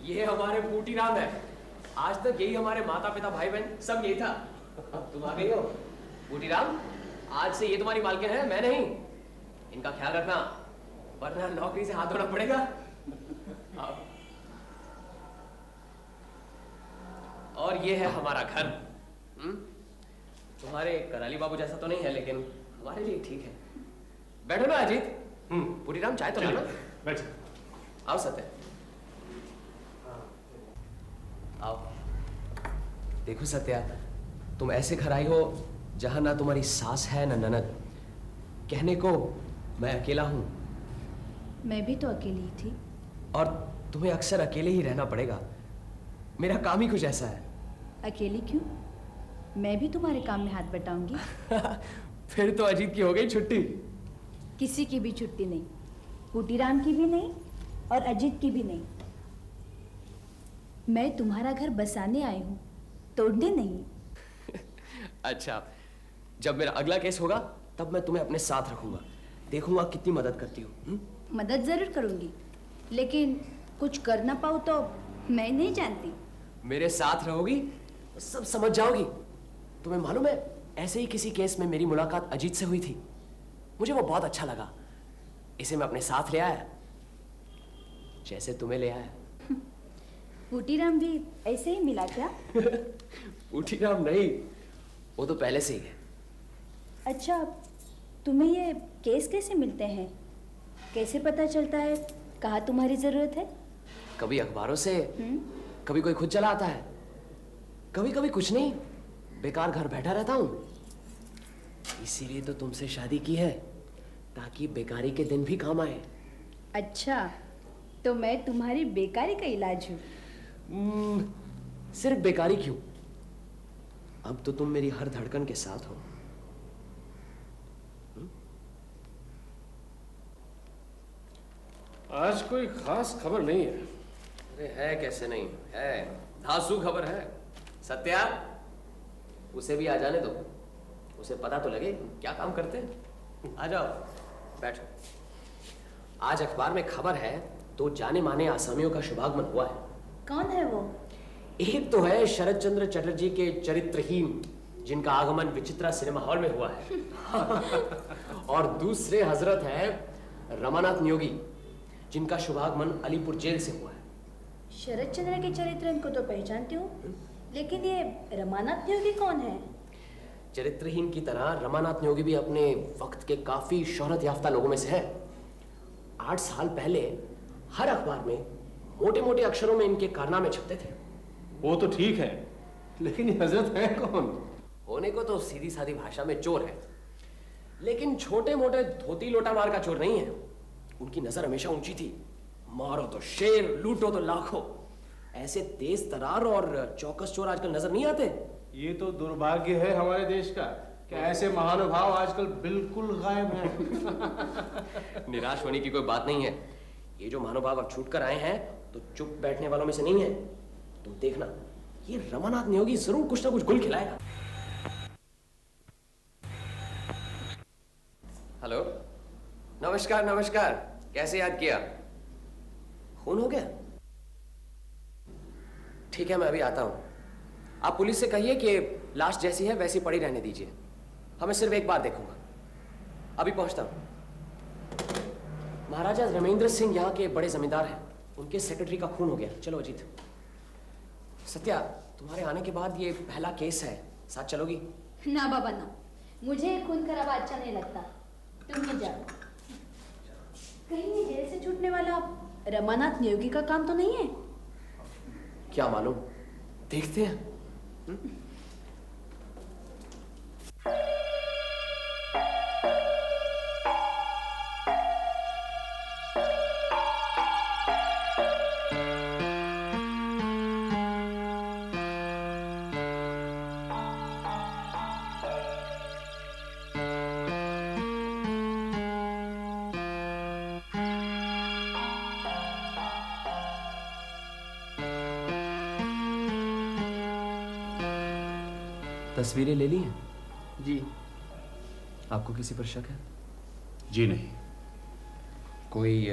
ये हमारे बूटी राम है। आज तक यही हमारे माता पिता भाई बहन सब यही था। अब तुम आ गई हो बूटी राम। आज से ये तुम्हारी मालकिन है, मैं नहीं। इनका ख्याल रखना वरना नौकरी से हाथ धोना पड़ेगा। और ये है हमारा घर। तुम्हारे कराली बाबू जैसा तो नहीं है लेकिन हमारे लिए ठीक है। बैठो ना अजीत। बूटी राम चाय तो लाना। बैठ। आओ सत्य, आओ। देखो सत्या, तुम ऐसे घर आई हो जहां ना तुम्हारी सास है ना ननद। कहने को मैं अकेला हूं। मैं भी तो अकेली ही थी। और तुम्हें अक्सर अकेले ही रहना पड़ेगा। मेरा काम ही कुछ ऐसा है। अकेली क्यों? मैं भी तुम्हारे काम में हाथ बटाऊंगी। फिर तो अजीत की हो गई छुट्टी। किसी की भी छुट्टी नहीं, बूटीराम की भी नहीं और अजीत की भी नहीं। मैं तुम्हारा घर बसाने आई हूँ, तोड़ने नहीं। अच्छा, जब मेरा अगला केस होगा तब मैं तुम्हें अपने साथ रखूंगा। देखूंगा कितनी मदद करती हो। मदद जरूर करूंगी, लेकिन कुछ कर ना पाऊँ तो मैं नहीं जानती। मेरे साथ रहोगी तो सब समझ जाओगी। तुम्हें मालूम है, ऐसे ही किसी केस में मेरी मुलाकात अजीत से हुई थी। मुझे वो बहुत अच्छा लगा। इसे मैं अपने साथ ले आया, जैसे तुम्हें ले आया। बूटीराम भी ऐसे ही मिला क्या? बूटीराम नहीं, वो तो पहले से ही है। अच्छा, तुम्हें ये केस कैसे मिलते हैं? कैसे पता चलता है कहाँ तुम्हारी जरूरत है? कभी अखबारों से, कभी कोई खुद चला आता है, कभी कभी कुछ नहीं, बेकार घर बैठा रहता हूं। इसीलिए तो तुमसे शादी की है, ताकि बेकारी के दिन भी काम आए। अच्छा, तो मैं तुम्हारी बेकारी का इलाज हूँ? सिर्फ बेकारी क्यों, अब तो तुम मेरी हर धड़कन के साथ हो। आज कोई खास खबर नहीं है। अरे है कैसे नहीं है, धांसू खबर है। सत्या, उसे भी आ जाने दो, उसे पता तो लगे क्या काम करते हैं। आ जाओ, बैठो। आज अखबार में खबर है, तो जाने माने आसामियों का शुभागमन हुआ है। कौन है वो? एक तो है शरद चंद्र चटर्जी के चरित्रहीन, जिनका आगमन विचित्रा सिनेमा हॉल में हुआ है। और दूसरे हजरत है रमानाथ न्योगी, जिनका शुभागमन अलीपुर जेल से हुआ है। शरद चंद्र के चरित्र को तो पहचानती हूँ, लेकिन ये रमानाथ न्योगी कौन है? चरित्रहीन की तरह रमानाथ न्योगी भी अपने वक्त के काफी शोहरत याफ्ता लोगों में से है। 8 साल पहले हर अखबार में मोटे मोटे अक्षरों में इनके कारनामे छपते थे। वो तो ठीक है, लेकिन ये हजरत है कौन? होने को तो सीधी सादी भाषा में चोर है, लेकिन छोटे मोटे धोती लोटा मार का चोर नहीं है। उनकी नजर हमेशा ऊंची थी। मारो तो शेर, लूटो तो लाखों। ऐसे तेज तरार और चौकस चोर आजकल नजर नहीं आते। ये तो दुर्भाग्य है हमारे देश का कि ऐसे महानुभाव आजकल बिल्कुल गायब हैं। निराश होने की कोई बात नहीं है। ये जो महानुभाव अब छूट कर आए हैं तो चुप बैठने वालों में से नहीं है। तुम देखना, ये रमानाथ न्योगी जरूर कुछ ना कुछ गुल खिलाएगा। हेलो, नमस्कार नमस्कार, कैसे याद किया? खून हो गया? ठीक है, मैं अभी आता हूं। आप पुलिस से कहिए कि लाश जैसी है वैसी पड़ी रहने दीजिए। हमें सिर्फ एक बार देखूंगा। अभी पहुंचता हूं। महाराजा रमेंद्र सिंह यहाँ के बड़े जमींदार हैं, उनके सेक्रेटरी का खून हो गया। चलो अजीत। सत्या, तुम्हारे आने के बाद ये पहला केस है, साथ चलोगी? ना बाबा ना, मुझे खून खराबा अच्छा नहीं लगता। तुम ही जाओ। कहीं ये जेल से छूटने वाला रमानाथ न्योगी का काम तो नहीं है? क्या मालूम, देखते हैं। तस्वीरें ले ली हैं? जी। आपको किसी पर शक है? जी नहीं। कोई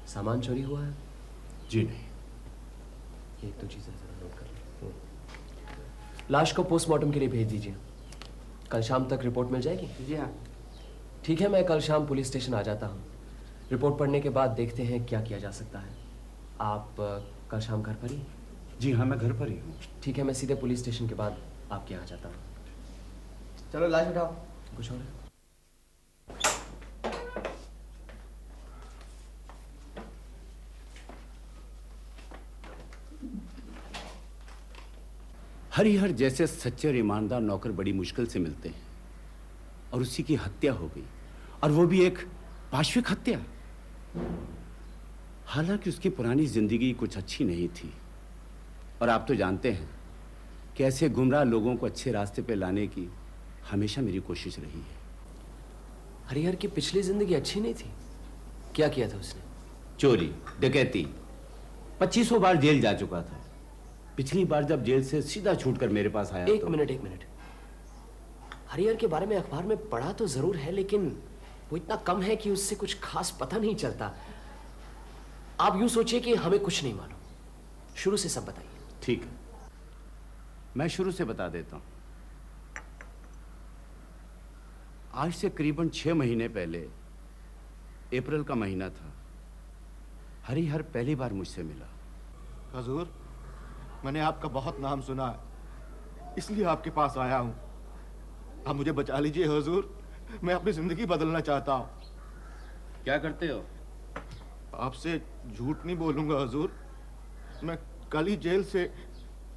सामान चोरी हुआ है? जी नहीं। एक दो चीजें जरा नोट कर लो। लाश को पोस्टमार्टम के लिए भेज दीजिए। कल शाम तक रिपोर्ट मिल जाएगी? जी हाँ। ठीक है, मैं कल शाम पुलिस स्टेशन आ जाता हूँ। रिपोर्ट पढ़ने के बाद देखते हैं क्या किया जा सकता है। आप कल शाम घर पर ही? जी हाँ, मैं घर पर ही हूँ। ठीक है, मैं सीधे पुलिस स्टेशन के बाद आपके यहाँ जाता हूँ। चलो लाश उठाओ। कुछ और है? हरिहर जैसे सच्चे और ईमानदार नौकर बड़ी मुश्किल से मिलते हैं, और उसी की हत्या हो गई, और वो भी एक पाशविक हत्या। हालांकि उसकी पुरानी जिंदगी कुछ अच्छी नहीं थी, और आप तो जानते हैं कि ऐसे गुमराह लोगों को अच्छे रास्ते पे लाने की हमेशा मेरी कोशिश रही है। हरिहर की पिछली जिंदगी अच्छी नहीं थी? क्या किया था उसने? चोरी, डकैती, 2500 बार जेल जा चुका था। पिछली बार जब जेल से सीधा छूटकर मेरे पास आया एक मिनट। हरिहर के बारे में अखबार में पढ़ा तो जरूर है, लेकिन वो इतना कम है कि उससे कुछ खास पता नहीं चलता। आप यूं सोचिए कि हमें कुछ नहीं मालूम। शुरू से सब बताइए। ठीक है, मैं शुरू से बता देता हूं। आज से करीबन 6 महीने पहले, अप्रैल का महीना था, हरिहर पहली बार मुझसे मिला। हुजूर, मैंने आपका बहुत नाम सुना है, इसलिए आपके पास आया हूं। आप मुझे बचा लीजिए हुजूर, मैं अपनी जिंदगी बदलना चाहता हूं। क्या करते हो? आपसे झूठ नहीं बोलूंगा हुजूर, मैं कल ही जेल से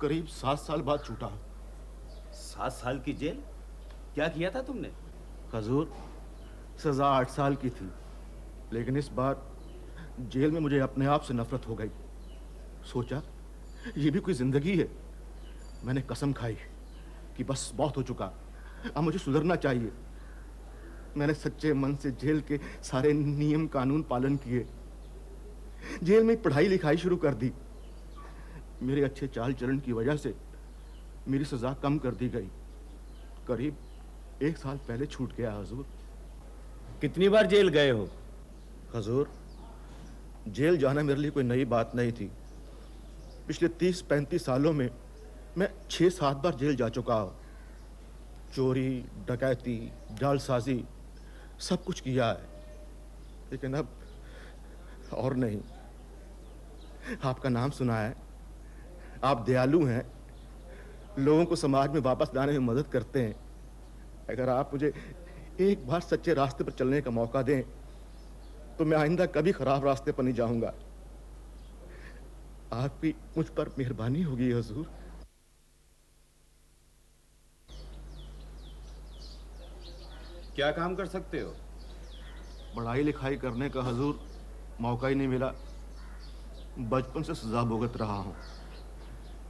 करीब 7 साल बाद छूटा हूं। 7 साल की जेल? क्या किया था तुमने? हुजूर, सजा 8 साल की थी, लेकिन इस बार जेल में मुझे अपने आप से नफरत हो गई। सोचा ये भी कोई जिंदगी है। मैंने कसम खाई कि बस बहुत हो चुका, अब मुझे सुधरना चाहिए। मैंने सच्चे मन से जेल के सारे नियम कानून पालन किए, जेल में पढ़ाई लिखाई शुरू कर दी। मेरे अच्छे चाल चलन की वजह से मेरी सजा कम कर दी गई। करीब 1 साल पहले छूट गया हुजूर। कितनी बार जेल गए हो? हुजूर, जेल जाना मेरे लिए कोई नई बात नहीं थी। पिछले 30-35 सालों में मैं 6-7 बार जेल जा चुका हूँ। चोरी, डकैती, जालसाजी सब कुछ किया है, लेकिन अब और नहीं। आपका नाम सुना है, आप दयालु हैं, लोगों को समाज में वापस लाने में मदद करते हैं। अगर आप मुझे एक बार सच्चे रास्ते पर चलने का मौका दें तो मैं आइंदा कभी खराब रास्ते पर नहीं जाऊंगा। आपकी मुझ पर मेहरबानी होगी हुजूर। क्या काम कर सकते हो? पढ़ाई लिखाई करने का हुजूर मौका ही नहीं मिला। बचपन से सजा भुगत रहा हूँ,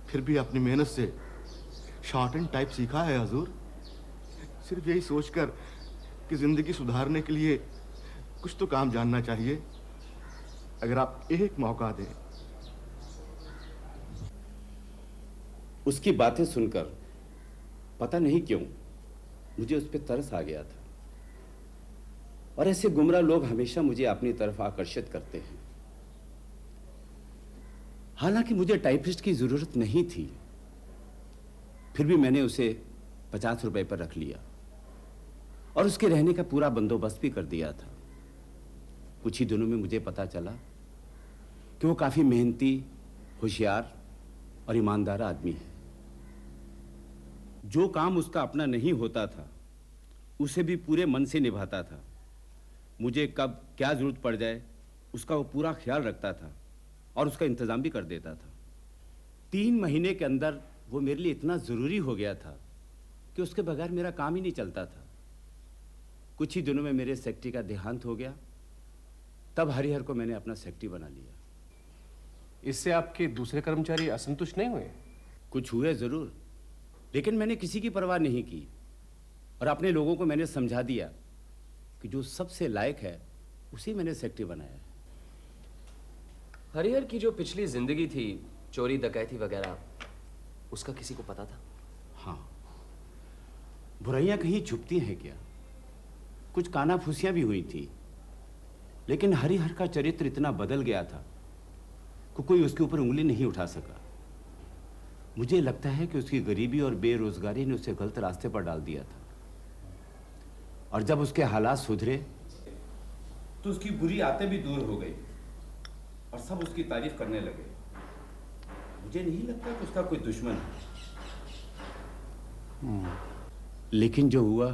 फिर भी अपनी मेहनत से शॉर्ट एंड टाइप सीखा है हुजूर। सिर्फ यही सोचकर कि जिंदगी सुधारने के लिए कुछ तो काम जानना चाहिए। अगर आप एक मौका दें। उसकी बातें सुनकर पता नहीं क्यों मुझे उस पर तरस आ गया था, और ऐसे गुमराह लोग हमेशा मुझे अपनी तरफ आकर्षित करते हैं। हालांकि मुझे टाइपिस्ट की जरूरत नहीं थी, फिर भी मैंने उसे 50 रुपए पर रख लिया और उसके रहने का पूरा बंदोबस्त भी कर दिया था। कुछ ही दिनों में मुझे पता चला कि वो काफी मेहनती, होशियार और ईमानदार आदमी है। जो काम उसका अपना नहीं होता था उसे भी पूरे मन से निभाता था। मुझे कब क्या जरूरत पड़ जाए उसका वो पूरा ख्याल रखता था और उसका इंतजाम भी कर देता था। 3 महीने के अंदर वो मेरे लिए इतना जरूरी हो गया था कि उसके बगैर मेरा काम ही नहीं चलता था। कुछ ही दिनों में मेरे सेक्रेटरी का देहांत हो गया, तब हरिहर को मैंने अपना सेक्रेटरी बना लिया। इससे आपके दूसरे कर्मचारी असंतुष्ट नहीं हुए? कुछ हुए जरूर, लेकिन मैंने किसी की परवाह नहीं की और अपने लोगों को मैंने समझा दिया कि जो सबसे लायक है उसी मैंने सेक्रेटरी बनाया है। हरिहर की जो पिछली जिंदगी थी, चोरी डकैती वगैरह, उसका किसी को पता था? हाँ, बुराइयां कहीं छुपती हैं क्या? कुछ कानाफूसियां भी हुई थी, लेकिन हरिहर का चरित्र इतना बदल गया था कि कोई उसके ऊपर उंगली नहीं उठा सका। मुझे लगता है कि उसकी गरीबी और बेरोजगारी ने उसे गलत रास्ते पर डाल दिया था, और जब उसके हालात सुधरे तो उसकी बुरी आदतें भी दूर हो गई और सब उसकी तारीफ करने लगे। मुझे नहीं लगता कि उसका कोई दुश्मन है। लेकिन जो हुआ,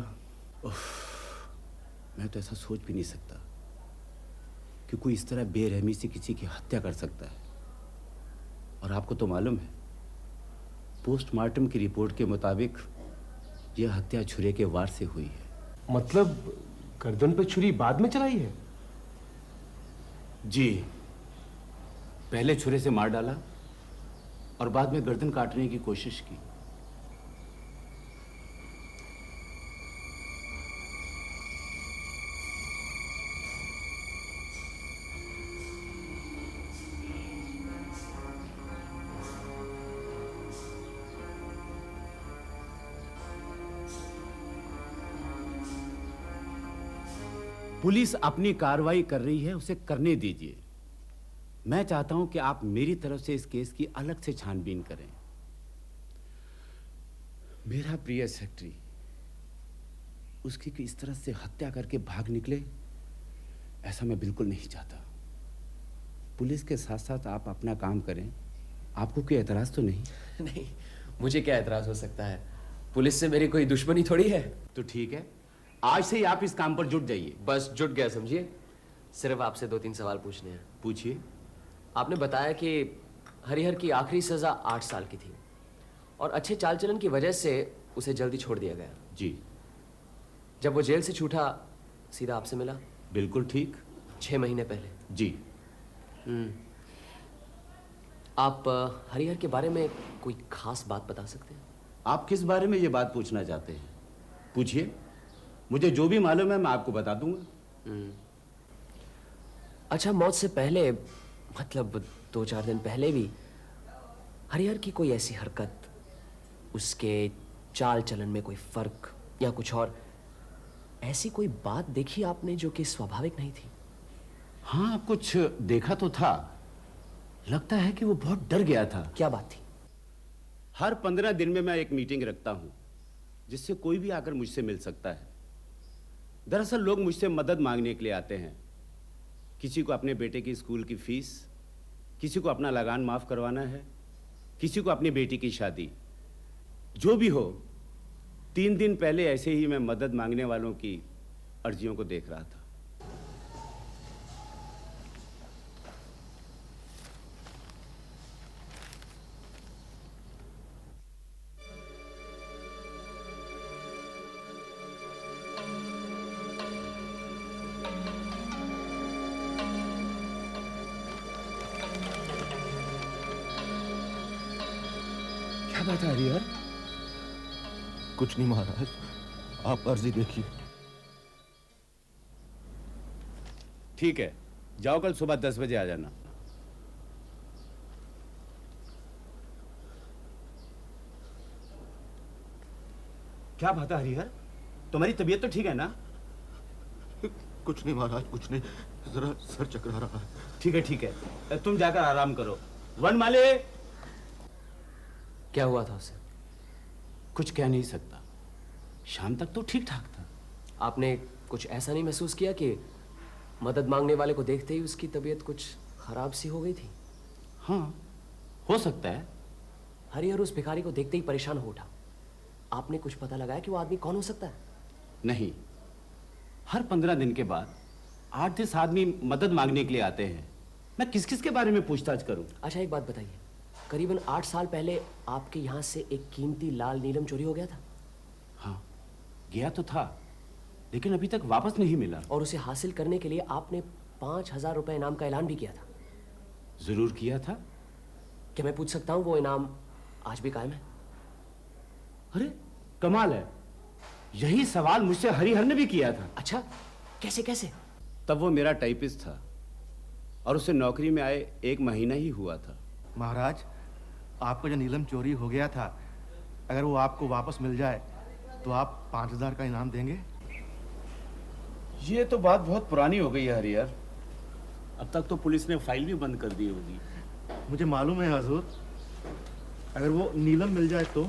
मैं तो ऐसा सोच भी नहीं सकता कि कोई इस तरह बेरहमी से किसी की हत्या कर सकता है। और आपको तो मालूम है, पोस्टमार्टम की रिपोर्ट के मुताबिक यह हत्या छुरे के वार से हुई है। मतलब गर्दन पे छुरी बाद में चलाई है? जी, पहले छुरे से मार डाला और बाद में गर्दन काटने की कोशिश की। पुलिस अपनी कार्रवाई कर रही है, उसे करने दीजिए। मैं चाहता हूं कि आप मेरी तरफ से इस केस की अलग से छानबीन करें। मेरा प्रिय सेक्रेटरी उसकी इस तरह से हत्या करके भाग निकले, ऐसा मैं बिल्कुल नहीं चाहता। पुलिस के साथ साथ आप अपना काम करें। आपको कोई एतराज तो नहीं? नहीं, मुझे क्या एतराज हो सकता है? पुलिस से मेरी कोई दुश्मनी थोड़ी है। तो ठीक है, आज से ही आप इस काम पर जुट जाइए। बस जुट गया समझिए। सिर्फ आपसे 2-3 सवाल पूछने हैं। पूछिए। आपने बताया कि हरिहर की आखिरी सजा 8 साल की थी और अच्छे चाल चलन की वजह से उसे जल्दी छोड़ दिया गया। जी। जब वो जेल से छूटा सीधा आपसे मिला? बिल्कुल ठीक। 6 महीने पहले। जी। आप हरिहर के बारे में कोई खास बात बता सकते हैं? आप किस बारे में ये बात पूछना चाहते हैं? पूछिए, मुझे जो भी मालूम है मैं आपको बता दूंगा। अच्छा, मौत से पहले, मतलब 2-4 दिन पहले भी हरिहर की कोई ऐसी हरकत, उसके चाल चलन में कोई फर्क या कुछ और ऐसी कोई बात देखी आपने जो कि स्वाभाविक नहीं थी? हाँ, कुछ देखा तो था। लगता है कि वो बहुत डर गया था। क्या बात थी? हर 15 दिन में मैं एक मीटिंग रखता हूं जिससे कोई भी आकर मुझसे मिल सकता है। दरअसल लोग मुझसे मदद मांगने के लिए आते हैं। किसी को अपने बेटे की स्कूल की फीस, किसी को अपना लगान माफ करवाना है, किसी को अपनी बेटी की शादी। जो भी हो, 3 दिन पहले ऐसे ही मैं मदद मांगने वालों की अर्जियों को देख रहा था। क्या बात है हरिहर? कुछ नहीं महाराज, आप अर्जी देखिए। ठीक है, जाओ, कल सुबह 10 बजे आ जाना। क्या बात है हरिहर, तुम्हारी तबीयत तो ठीक है ना? कुछ नहीं महाराज, कुछ नहीं, जरा सर चकरा रहा है। ठीक है ठीक है, तुम जाकर आराम करो। वनमाले। क्या हुआ था उसे? कुछ कह नहीं सकता, शाम तक तो ठीक ठाक था। आपने कुछ ऐसा नहीं महसूस किया कि मदद मांगने वाले को देखते ही उसकी तबीयत कुछ खराब सी हो गई थी? हाँ, हो सकता है। हरिहर उस भिखारी को देखते ही परेशान हो उठा। आपने कुछ पता लगाया कि वो आदमी कौन हो सकता है? नहीं, हर 15 दिन के बाद 8-10 आदमी मदद मांगने के लिए आते हैं। मैं किस किस के बारे में पूछताछ करूं? अच्छा, एक बात बताइए, करीबन 8 साल पहले आपके यहाँ से एक कीमती लाल नीलम चोरी हो गया था? हाँ, गया तो था, लेकिन अभी तक वापस नहीं मिला। और उसे हासिल करने के लिए आपने 5,000 रुपए इनाम का ऐलान भी किया था। जरूर किया था। क्या मैं पूछ सकता हूँ वो इनाम आज भी कायम है? अरे कमाल है, यही सवाल मुझसे हरिहर ने भी किया था। अच्छा, कैसे कैसे? तब वो मेरा टाइपिस्ट था और उसे नौकरी में आए 1 महीना ही हुआ था। महाराज, आपका जो नीलम चोरी हो गया था, अगर वो आपको वापस मिल जाए तो आप 5,000 का इनाम देंगे? ये तो बात बहुत पुरानी हो गई है हरिहर। अब तक तो पुलिस ने फाइल भी बंद कर दी होगी। मुझे मालूम है हजूर, अगर वो नीलम मिल जाए तो?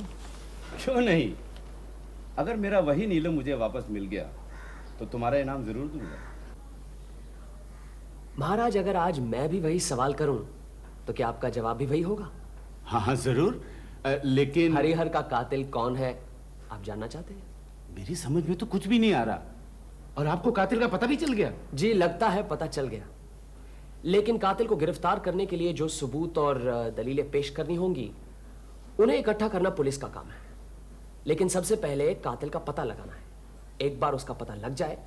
क्यों नहीं? अगर मेरा वही नीलम मुझे वापस मिल गया तो तुम्हारा इनाम जरूर दूंगा। महाराज, अगर आज मैं भी वही सवाल करूं तो क्या आपका जवाब भी वही होगा? हाँ हाँ जरूर, लेकिन हरिहर का कातिल कौन है आप जानना चाहते हैं? मेरी समझ में तो कुछ भी नहीं आ रहा। और आपको कातिल का पता भी चल गया? जी, लगता है पता चल गया। लेकिन कातिल को गिरफ्तार करने के लिए जो सबूत और दलीलें पेश करनी होंगी उन्हें इकट्ठा करना पुलिस का काम है। लेकिन सबसे पहले कातिल का पता लगाना है। एक बार उसका पता लग जाए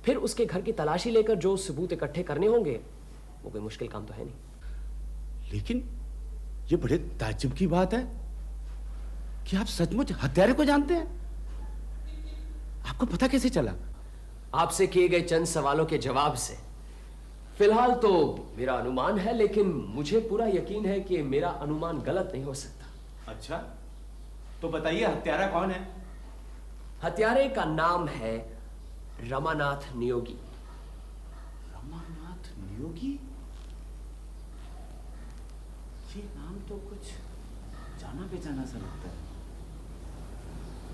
फिर उसके घर की तलाशी लेकर जो सबूत इकट्ठे करने होंगे वो कोई मुश्किल काम तो है नहीं। लेकिन ये बड़े ताज्जुब की बात है कि आप सचमुच हत्यारे को जानते हैं। आपको पता कैसे चला? आपसे किए गए चंद सवालों के जवाब से। फिलहाल तो मेरा अनुमान है, लेकिन मुझे पूरा यकीन है कि मेरा अनुमान गलत नहीं हो सकता। अच्छा, तो बताइए हत्यारा कौन है? हत्यारे का नाम है रमानाथ नियोगी। रमानाथ नियोगी? ये नाम तो कुछ जाना पहचाना सा लगता है।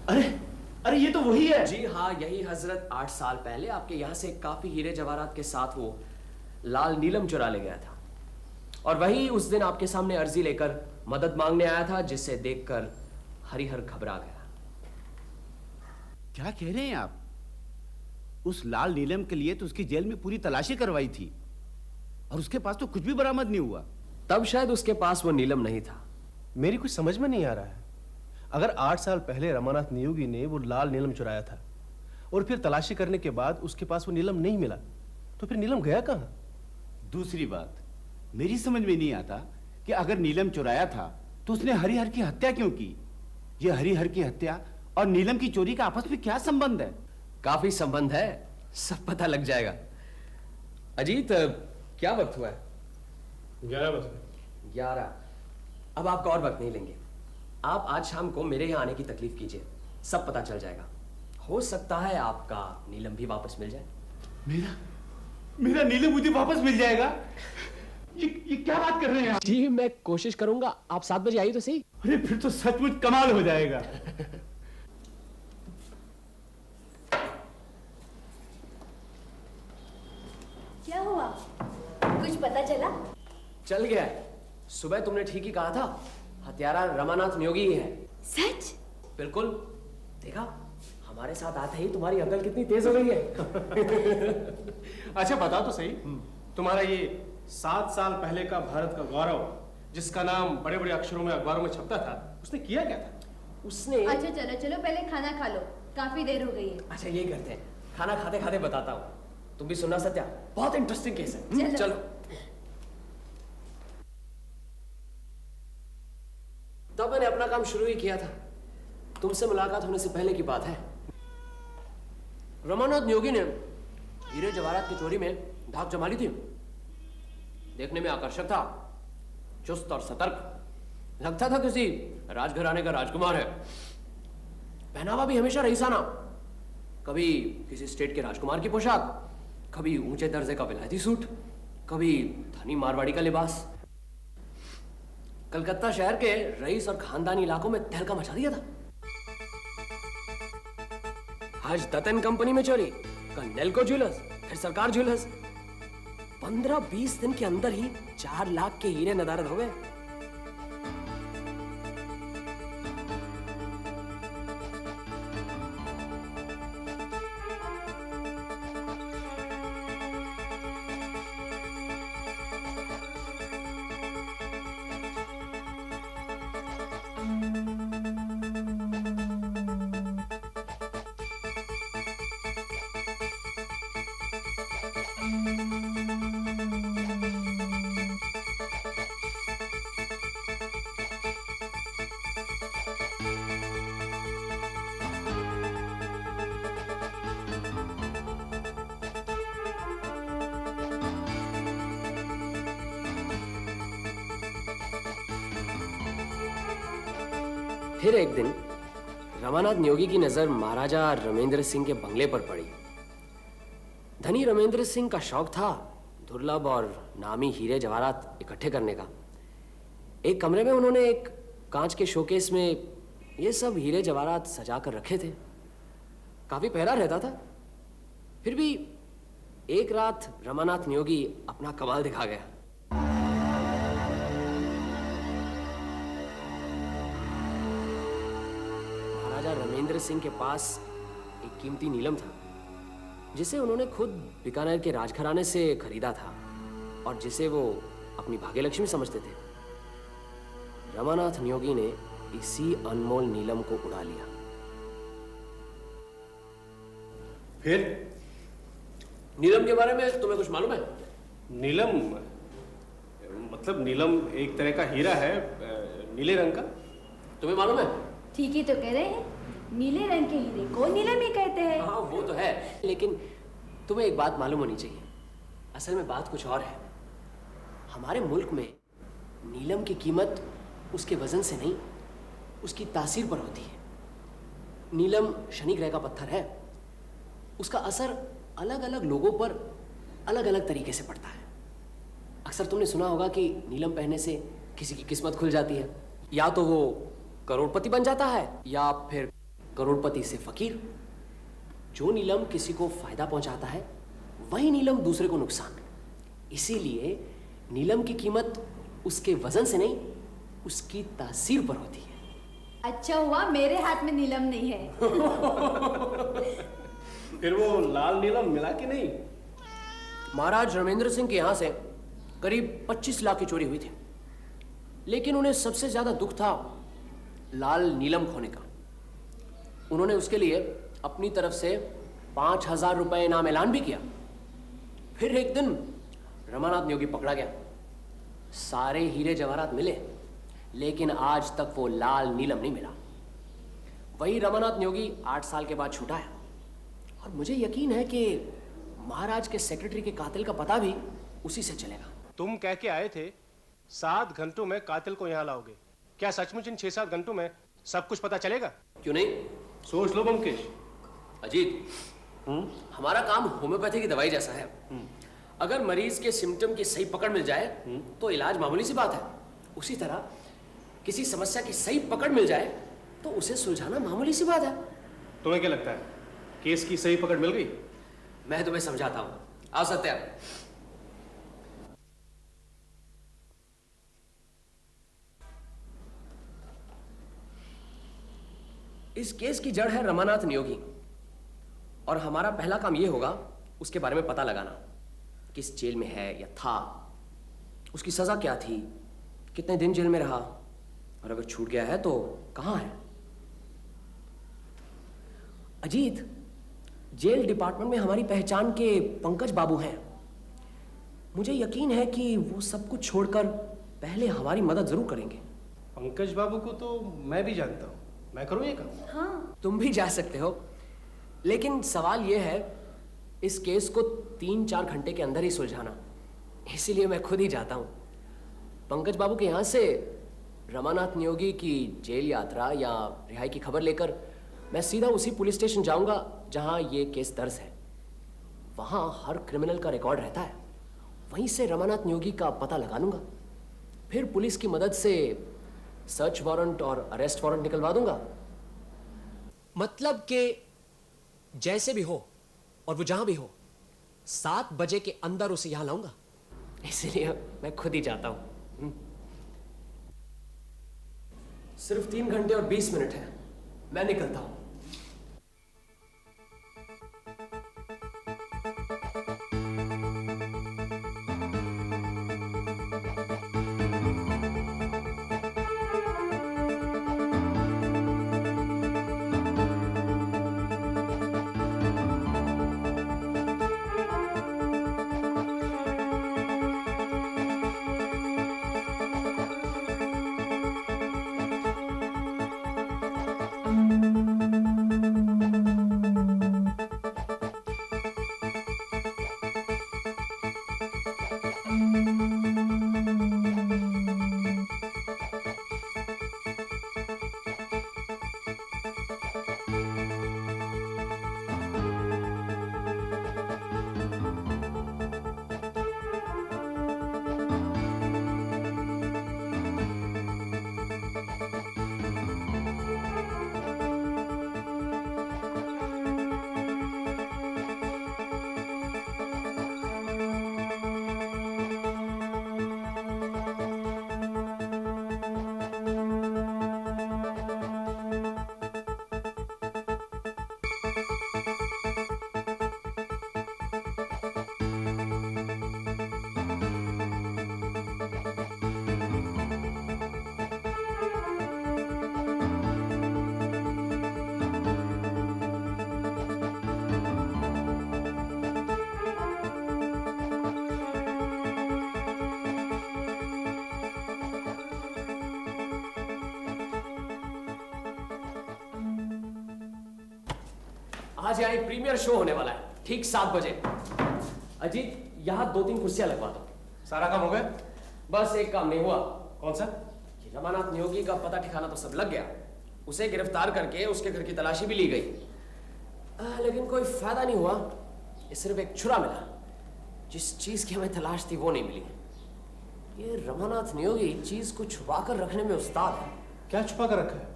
अरे अरे, ये तो वही है। जी हाँ, यही हजरत 8 साल पहले आपके यहाँ से काफी हीरे जवाहरात के साथ वो लाल नीलम चुरा ले गया था। और वही उस दिन आपके सामने अर्जी लेकर मदद मांगने आया था, जिसे देखकर हरिहर घबरा गया। क्या कह रहे हैं आप? उस लाल नीलम के लिए तो उसकी जेल में पूरी तलाशी करवाई थी और उसके पास तो कुछ भी बरामद नहीं हुआ। तब शायद उसके पास वो नीलम नहीं था। मेरी कुछ समझ में नहीं आ रहा है। अगर 8 साल पहले रमानाथ नियोगी ने वो लाल नीलम चुराया था और फिर तलाशी करने के बाद उसके पास वो नीलम नहीं मिला, तो फिर नीलम गया कहां? दूसरी बात, मेरी समझ में नहीं आता कि अगर नीलम चुराया था तो उसने हरिहर की हत्या क्यों की? ये हरिहर की हत्या और नीलम की चोरी का आपस में क्या संबंध है? काफी संबंध है, सब पता लग जाएगा। अजीत, क्या वक्त हुआ है? 11 बजे। 11। अब आपका और वक्त नहीं लेंगे। आप आज शाम को मेरे यहाँ आने की तकलीफ कीजिए, सब पता चल जाएगा। हो सकता है आपका नीलम भी वापस मिल जाए। मेरा मेरा नीलम मुझे वापस मिल जाएगा? ये क्या बात कर रहे हैं आप? जी, मैं कोशिश करूंगा। आप 7 बजे आइए तो सही। अरे फिर तो सचमुच कमाल हो जाएगा। क्या हुआ? कुछ पता चला? चल गया है। सुबह तुमने ठीक ही कहा था, हत्यारा रमानाथ नियोगी ही है। सच? बिल्कुल। देखा, हमारे साथ आते ही तुम्हारी अकल कितनी तेज हो गई है। अच्छा बता तो सही, तुम्हारा ये 7 साल पहले का भारत का गौरव, जिसका नाम बड़े बड़े अक्षरों में अखबारों में छपता था, उसने किया क्या था? उसने अच्छा चलो चलो, पहले खाना खा लो, काफी देर हो गई है। अच्छा, ये करते हैं, खाना खाते खाते बताता हूँ। तुम भी सुनना सत्या, बहुत इंटरेस्टिंग केस है। चलो। चलो। तब मैंने अपना काम शुरू ही किया था। तुमसे मुलाकात होने से पहले की बात है। रमानाथ नियोगी ने हीरे जवाहरात की चोरी में धाक जमा ली थी। देखने में आकर्षक था, चुस्त और सतर्क, लगता था किसी राजघराने का राजकुमार है। पहनावा भी हमेशा रईसाना, कभी किसी स्टेट के राजकुमार की पोशाक, कभी ऊंचे दर्जे का विलायती सूट, कभी धनी मारवाड़ी का लिबास। कलकत्ता शहर के रईस और खानदानी इलाकों में तहलका मचा दिया था। आज दत्तन कंपनी में चोरी, कल नेल्को ज्वेलर्स, फिर सरकार ज्वेलर्स। 15-20 दिन के अंदर ही 4 लाख के हीरे नदारद हो गए। फिर एक दिन रमानाथ नियोगी की नजर महाराजा रमेंद्र सिंह के बंगले पर पड़ी। धनी रमेंद्र सिंह का शौक था दुर्लभ और नामी हीरे जवाहरात इकट्ठे करने का। एक कमरे में उन्होंने एक कांच के शोकेस में ये सब हीरे जवाहरात सजा कर रखे थे। काफी पहरा रहता था। फिर भी एक रात रमानाथ नियोगी अपना कमाल दिखा गया। महाराजा रमेंद्र सिंह के पास एक कीमती नीलम था जिसे उन्होंने खुद बीकानेर के राजघराने से खरीदा था और जिसे वो अपनी भाग्यलक्ष्मी समझते थे। रमानाथ नियोगी ने इसी अनमोल नीलम को उड़ा लिया। फिर नीलम के बारे में तुम्हें कुछ मालूम है? नीलम मतलब नीलम एक तरह का हीरा है, नीले रंग का। तुम्हें मालूम है? ठीक ही तो कह रहे हैं, नीले रंग के हीरे को नीलम ही कहते हैं। हाँ वो तो है, लेकिन तुम्हें एक बात मालूम होनी चाहिए। असल में बात कुछ और है। हमारे मुल्क में नीलम की कीमत उसके वजन से नहीं, उसकी तासीर पर होती है। नीलम शनि ग्रह का पत्थर है। उसका असर अलग अलग लोगों पर अलग अलग तरीके से पड़ता है। अक्सर तुमने सुना होगा कि नीलम पहनने से किसी की किस्मत खुल जाती है, या तो वो करोड़पति बन जाता है या फिर करोड़पति से फकीर। जो नीलम किसी को फायदा पहुंचाता है वही नीलम दूसरे को नुकसान। इसीलिए नीलम की कीमत उसके वजन से नहीं, उसकी तासीर पर होती है। अच्छा हुआ मेरे हाथ में नीलम नहीं है। फिर वो लाल नीलम मिला कि नहीं? महाराज रमेंद्र सिंह के यहां से करीब 25 लाख की चोरी हुई थी, लेकिन उन्हें सबसे ज्यादा दुख था लाल नीलम खोने का। उन्होंने उसके लिए अपनी तरफ से 5,000 रुपए इनाम ऐलान भी किया। फिर एक दिन रमानाथ नियोगी पकड़ा गया। सारे हीरे जवाहरात मिले, लेकिन आज तक वो लाल नीलम नहीं मिला। वही रमानाथ नियोगी 8 साल के बाद छूटा है, और मुझे यकीन है कि महाराज के सेक्रेटरी के कातिल का पता भी उसी से चलेगा। तुम कह के आए थे 7 घंटों में कातिल को यहाँ लाओगे। क्या सचमुच इन 6-7 घंटों में सब कुछ पता चलेगा? क्यों नहीं? सोच लो बमकेश। अजीत, हमारा काम होम्योपैथी की दवाई जैसा है। अगर मरीज के सिम्टम की सही पकड़ मिल जाए तो इलाज मामूली सी बात है। उसी तरह किसी समस्या की सही पकड़ मिल जाए तो उसे सुलझाना मामूली सी बात है। तुम्हें क्या लगता है केस की सही पकड़ मिल गई? मैं तुम्हें समझाता हूं। आओ सत्या। इस केस की जड़ है रमानाथ नियोगी, और हमारा पहला काम यह होगा उसके बारे में पता लगाना। किस जेल में है या था, उसकी सजा क्या थी, कितने दिन जेल में रहा, और अगर छूट गया है तो कहां है। अजीत, जेल डिपार्टमेंट में हमारी पहचान के पंकज बाबू हैं। मुझे यकीन है कि वो सब कुछ छोड़कर पहले हमारी मदद जरूर करेंगे। पंकज बाबू को तो मैं भी जानता हूँ। मैं करूँ ये काम? हाँ, तुम भी जा सकते हो, लेकिन सवाल यह है इस केस को 3-4 घंटे के अंदर ही सुलझाना। इसीलिए मैं खुद ही जाता हूं। पंकज बाबू के यहां से रमानाथ नियोगी की जेल यात्रा या रिहाई की खबर लेकर मैं सीधा उसी पुलिस स्टेशन जाऊंगा जहां ये केस दर्ज है। वहां हर क्रिमिनल का रिकॉर्ड रहता है। वहीं से रमानाथ नियोगी का पता लगा लूंगा। फिर पुलिस की मदद से सर्च वारंट और अरेस्ट वारंट निकलवा दूंगा। मतलब कि जैसे भी हो और वो जहां भी हो, 7 बजे के अंदर उसे यहां लाऊंगा। इसलिए मैं खुद ही जाता हूं। सिर्फ 3 घंटे और 20 मिनट है, मैं निकलता हूं। आज यहाँ एक प्रीमियर शो होने वाला है, ठीक 7 बजे। अजीत, यहाँ 2-3 कुर्सियां लगवा दो। सारा काम हो गया? बस एक काम नहीं हुआ। कौन सा? ये रमानाथ नियोगी का पता ठिकाना तो सब लग गया, उसे गिरफ्तार करके उसके घर की तलाशी भी ली गई, लेकिन कोई फायदा नहीं हुआ। ये सिर्फ एक छुरा मिला, जिस चीज की हमें तलाश थी वो नहीं मिली। ये रमानाथ नियोगी चीज को छुपा कर रखने में उस्ताद है। क्या छुपा कर रखा है?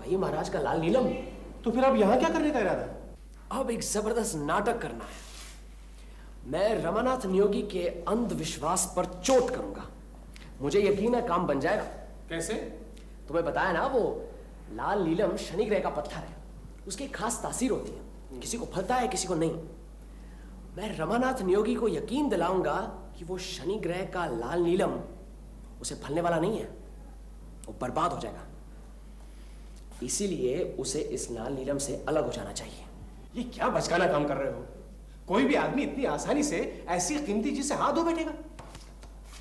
वही महाराज का लाल नीलम। तो फिर अब यहाँ क्या करने का इरादा है? अब एक जबरदस्त नाटक करना है। मैं रमानाथ नियोगी के अंधविश्वास पर चोट करूंगा। मुझे यकीन है काम बन जाएगा। कैसे? तुम्हें बताया ना, वो लाल नीलम शनि ग्रह का पत्थर है, उसकी खास तासीर होती है, किसी को फलता है किसी को नहीं। मैं रमानाथ नियोगी को यकीन दिलाऊंगा कि वो शनि ग्रह का लाल नीलम उसे फलने वाला नहीं है, वो बर्बाद हो जाएगा। इसीलिए उसे इस लाल नीलम से अलग हो जाना चाहिए। ये क्या बचकाना काम कर रहे हो? कोई भी आदमी इतनी आसानी से ऐसी कीमती चीज से हाथ धो बैठेगा?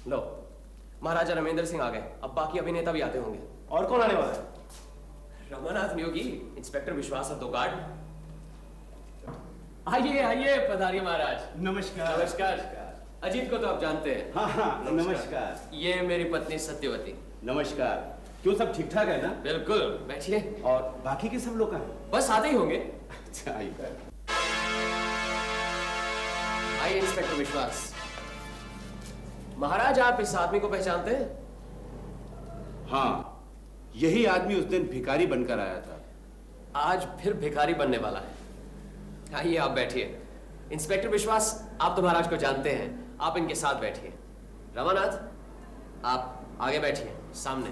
लो, महाराजा रमेंद्र सिंह आ गए, अब बाकी अभिनेता भी आते होंगे। और कौन आने वाला है? रमानाथ नियोगी, इंस्पेक्टर विश्वास और 2 गार्ड। आइए आइए, पधारिए महाराज। नमस्कार। नमस्कार। अजीत को तो आप जानते हैं। हाँ हाँ, नमस्कार। ये मेरी पत्नी सत्यवती। नमस्कार। क्यों, सब ठीक ठाक है ना? बिल्कुल, बैठिए। और बाकी के सब लोग कहाँ हैं? बस आते ही होंगे। अच्छा, आइए। आइए इंस्पेक्टर विश्वास। महाराज, आप इस आदमी को पहचानते हैं? हाँ, यही आदमी उस दिन भिखारी बनकर आया था। आज फिर भिखारी बनने वाला है। आइए आप बैठिए। इंस्पेक्टर विश्वास, आप तो महाराज को जानते हैं, आप इनके साथ बैठिए। रमानाथ, आप आगे बैठिए, सामने।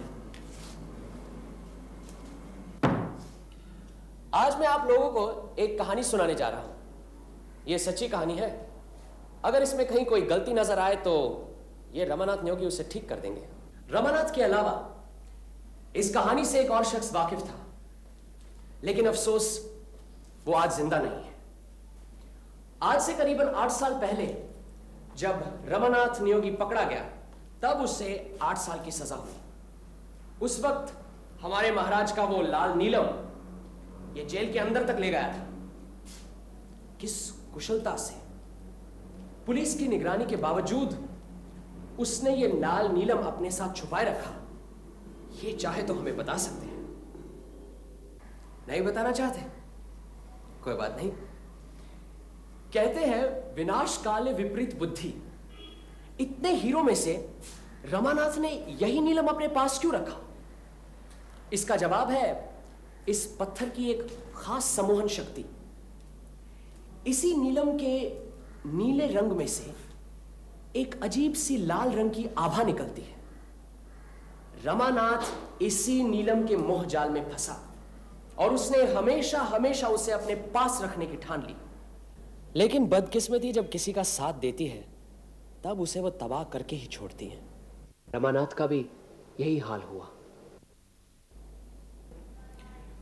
आज मैं आप लोगों को एक कहानी सुनाने जा रहा हूं। यह सच्ची कहानी है। अगर इसमें कहीं कोई गलती नजर आए तो ये रमानाथ नियोगी उसे ठीक कर देंगे। रमानाथ के अलावा इस कहानी से एक और शख्स वाकिफ था, लेकिन अफसोस वो आज जिंदा नहीं है। आज से करीबन 8 साल पहले जब रमानाथ नियोगी पकड़ा गया, तब उसे 8 साल की सजा हुई। उस वक्त हमारे महाराज का वो लाल नीलम ये जेल के अंदर तक ले गया था। किस कुशलता से, पुलिस की निगरानी के बावजूद उसने ये लाल नीलम अपने साथ छुपाए रखा। ये चाहे तो हमें बता सकते हैं। नहीं बताना चाहते? कोई बात नहीं। कहते हैं विनाश काले विपरीत बुद्धि। इतने हीरो में से रमानाथ ने यही नीलम अपने पास क्यों रखा? इसका जवाब है इस पत्थर की एक खास सम्मोहन शक्ति। इसी नीलम के नीले रंग में से एक अजीब सी लाल रंग की आभा निकलती है। रमानाथ इसी नीलम के मोह जाल में फंसा और उसने हमेशा हमेशा उसे अपने पास रखने की ठान ली। लेकिन बदकिस्मती जब किसी का साथ देती है, तब उसे वो तबाह करके ही छोड़ती है। रमानाथ का भी यही हाल हुआ।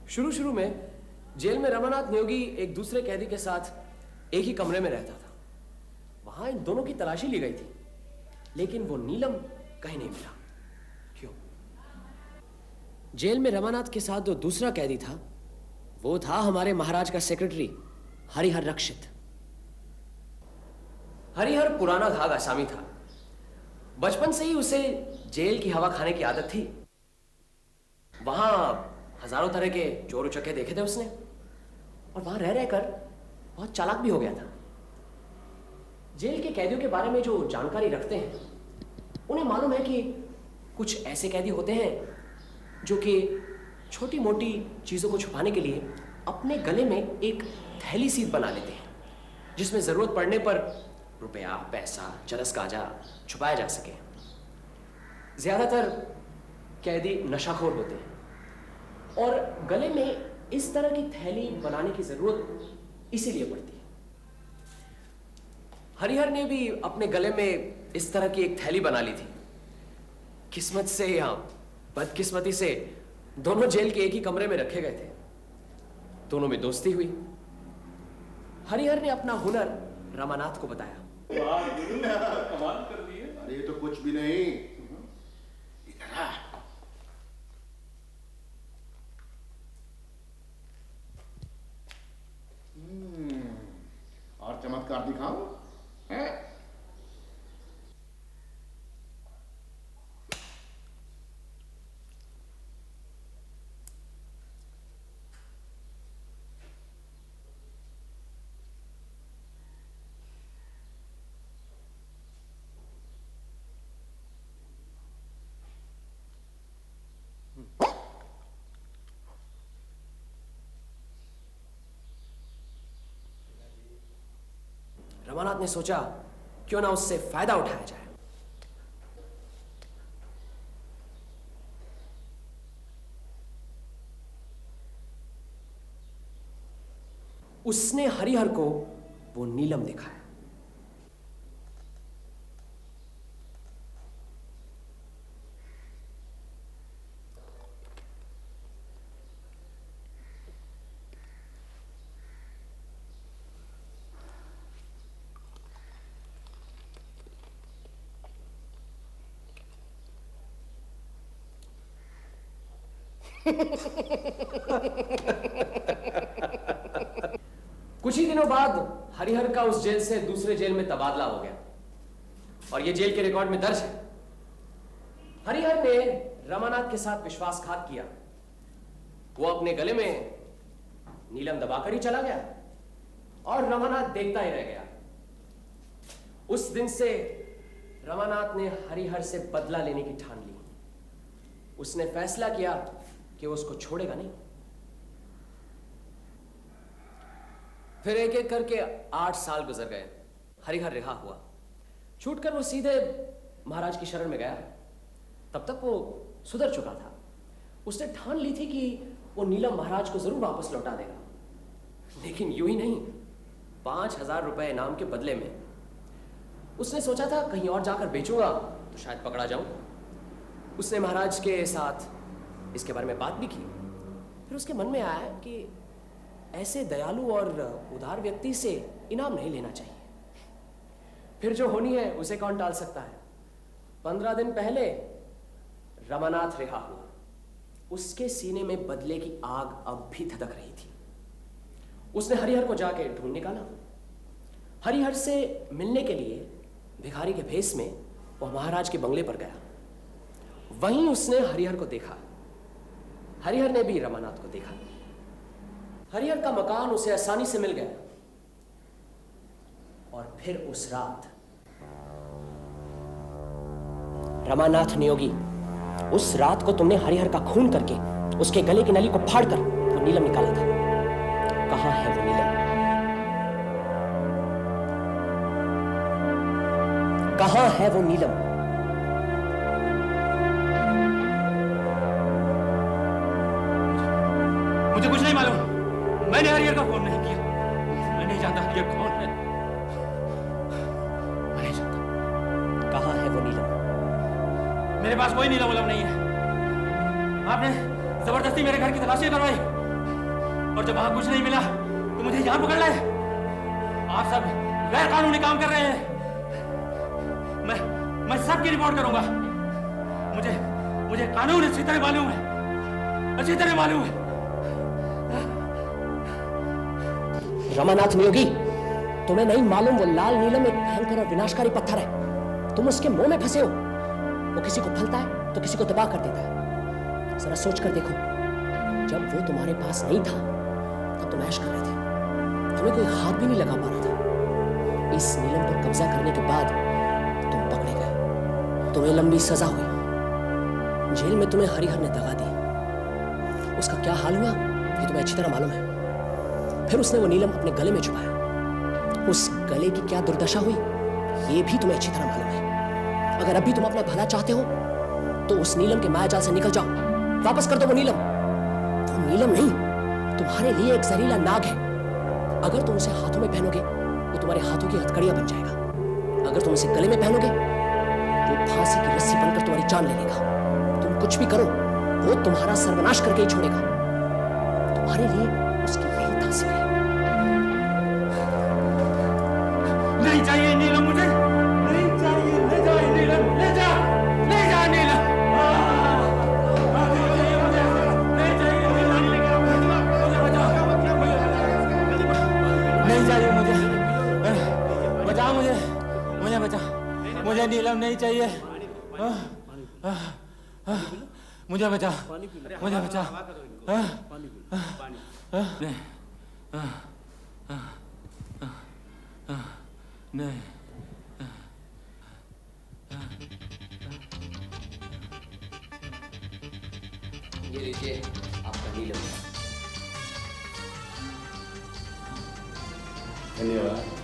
शुरू में जेल में रमानाथ नियोगी एक दूसरे कैदी के साथ एक ही कमरे में रहता था। वहां इन दोनों की तलाशी ली गई थी, लेकिन वो नीलम कहीं नहीं मिला। क्यों? जेल में रमानाथ के साथ जो दूसरा कैदी था, वो था हमारे महाराज का सेक्रेटरी हरिहर रक्षित। हरिहर पुराना घाघ आसामी था। बचपन से ही उसे जेल की हवा खाने की आदत थी। वहां हजारों तरह के चोर उचक्के देखे थे उसने, और वहां रह रहकर बहुत चालाक भी हो गया था। जेल के कैदियों के बारे में जो जानकारी रखते हैं, उन्हें मालूम है कि कुछ ऐसे कैदी होते हैं जो कि छोटी मोटी चीजों को छुपाने के लिए अपने गले में एक थैली सी बना लेते हैं, जिसमें जरूरत पड़ने पर रुपया, पैसा, चरस गांजा छुपाया जा सके। ज्यादातर कैदी नशाखोर होते हैं और गले में इस तरह की थैली बनाने की जरूरत इसीलिए पड़ती है। हरिहर ने भी अपने गले में इस तरह की एक थैली बना ली थी। किस्मत से या बदकिस्मती से दोनों जेल के एक ही कमरे में रखे गए थे। दोनों में दोस्ती हुई। हरिहर ने अपना हुनर रमानाथ को बताया। कमाल कर दिए। अरे ये तो कुछ भी नहीं। इधर आ। चमत्कार दिखाऊं? हैं? रमानाथ ने सोचा क्यों ना उससे फायदा उठाया जाए। उसने हरिहर को वो नीलम दिखाया। कुछ ही दिनों बाद हरिहर का उस जेल से दूसरे जेल में तबादला हो गया और यह जेल के रिकॉर्ड में दर्ज है। हरिहर ने रमानाथ के साथ विश्वासघात किया। वो अपने गले में नीलम दबाकर ही चला गया और रमानाथ देखता ही रह गया। उस दिन से रमानाथ ने हरिहर से बदला लेने की ठान ली। उसने फैसला किया कि वो उसको छोड़ेगा नहीं। फिर एक एक करके 8 साल गुजर गए। हरिहर रिहा हुआ। छूटकर वो सीधे महाराज की शरण में गया। तब तक वो सुधर चुका था। उसने ठान ली थी कि वो नीलम महाराज को जरूर वापस लौटा देगा, लेकिन यूं ही नहीं, 5000 रुपए इनाम के बदले में। उसने सोचा था कहीं और जाकर बेचूंगा तो शायद पकड़ा जाऊं। उसने महाराज के साथ इसके बारे में बात भी की। फिर उसके मन में आया कि ऐसे दयालु और उदार व्यक्ति से इनाम नहीं लेना चाहिए। फिर जो होनी है उसे कौन टाल सकता है। 15 दिन पहले रमानाथ रिहा हुआ। उसके सीने में बदले की आग अब भी धधक रही थी। उसने हरिहर को जाके ढूंढ निकाला। हरिहर से मिलने के लिए भिखारी के भेष में वह महाराज के बंगले पर गया। वहीं उसने हरिहर को देखा। हरिहर ने भी रमानाथ को देखा। हरिहर का मकान उसे आसानी से मिल गया। और फिर उस रात रमानाथ नियोगी, उस रात को तुमने हरिहर का खून करके उसके गले की नली को फाड़कर वो नीलम निकाला था। कहां है वो नीलम? कहां है वो नीलम? मुझे कुछ नहीं मालूम। मैंने हरिहर का फोन नहीं किया। मैं नहीं जानता हरिहर कौन है। मैं नहीं जानता। कहां है वो नीलम? मेरे पास कोई नीलम उलम नहीं है। आपने जबरदस्ती मेरे घर की तलाशी करवाई और जब वहां कुछ नहीं मिला तो मुझे यहां पकड़ लाए। आप सब गैर कानूनी काम कर रहे हैं। मैं सबकी रिपोर्ट करूंगा। मुझे कानून अच्छी तरह मालूम है। अच्छी तरह मालूम है। रमानाथ नियोगी, तुम्हें नहीं मालूम वो लाल नीलम एक भयंकर और विनाशकारी पत्थर है। तुम उसके मुंह में फंसे हो। वो किसी को फलता है तो किसी को दबा कर देता है। जरा सोच कर देखो, जब वो तुम्हारे पास नहीं था तब तुम ऐश कर रहे थे। तुम्हें कोई हाथ भी नहीं लगा पा रहा था। इस नीलम पर कब्जा करने के बाद तुम पकड़े गए। तुम्हें लंबी सजा हुई। जेल में तुम्हें हरिहर ने दगा दी। उसका क्या हाल हुआ ये तुम्हें अच्छी तरह मालूम है। फिर उसने वो नीलम अपने गले में छुपाया। उस गले की क्या दुर्दशा हुई ये भी तुम्हें अच्छी तरह मालूम है। अगर अभी तुम अपना भला चाहते हो तो उस नीलम के मायाजाल से निकल जाओ। वापस कर दो वो नीलम। वो नीलम नहीं, तुम्हारे लिए एक जहरीला नाग है। अगर तुम उसे हाथों में पहनोगे वो तुम्हारे हाथों की हथकड़ियां बन जाएगा। अगर तुम उसे गले में पहनोगे वो फांसी की रस्सी बनकर तुम्हारी जान ले लेगा। तुम कुछ भी करो वो तुम्हारा सर्वनाश करके ही छोड़ेगा। तुम्हारे लिए उसकी यही तासीर है। नहीं चाहिए नीलम मुझे। नहीं चाहिए। ले जा नीलम। ले जा। ले जा नीलम। नहीं चाहिए मुझे। नहीं चाहिए मुझे। मुझे नीलम नहीं चाहिए। मुझे बचा, मुझे बचा। नहीं, ये लीजिए आपका नीलम। धन्यवाद।